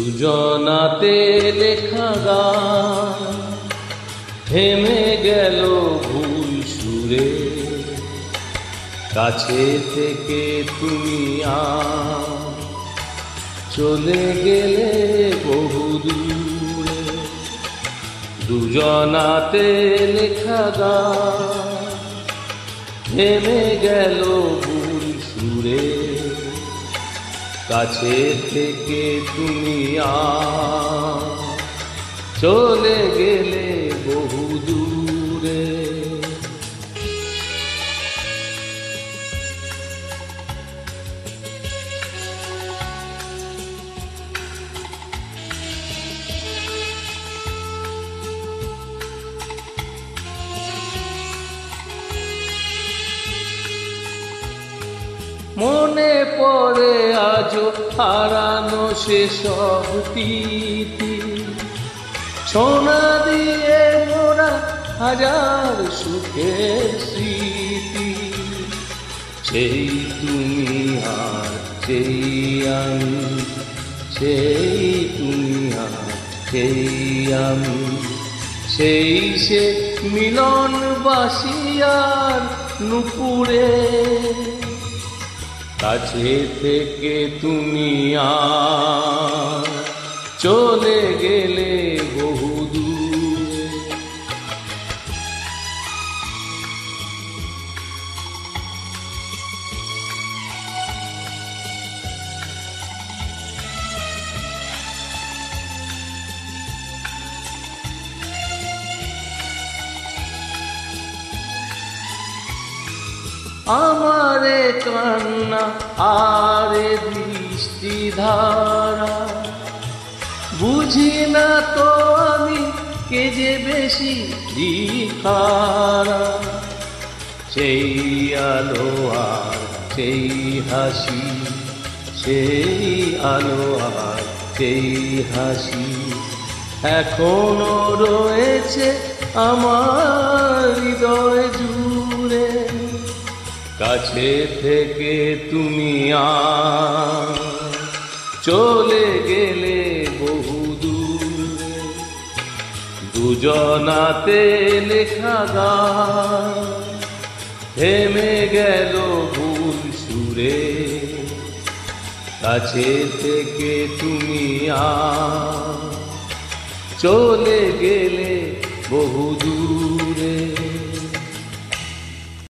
দুজনাতে লেখা গান থেমে গেল ভুল সুরে, কাছে থেকে তুমি চলে গেলে বহু দূরে। দুজনাতে লেখা গান থেমে গেল ভুল সুরে, কাছে থেকে তুমি চলে গেলে বহু দূরে। মনে পড়ে আজও হারানো সেসব তিথি, সোনা দিয়ে মোরা হাজার সুখের স্মৃতি। সেই তুমি আর সেই আমি, সেই তুমি আর সেই আমি, সেই সে মিলন বাসিয়ার নুপুরে। কাছে থেকে তুমি চলে গেলে বহু দূরে। আমারে কান্না আরে বৃষ্টি ধারা, বুঝি না তো আমি কে যে বেশি দিখারা। সেই আলো আর সেই হাসি, সেই আলো আর সেই হাসি এখনো রয়েছে আমার হৃদয় জুড়ে। কাছে থেকে তুমি চলে গেলে বহু দূরে। দুজনাতে লেখা গান থেমে গেল ভুল সুরে, কাছে থেকে তুমি চলে গেলে বহু দূরে।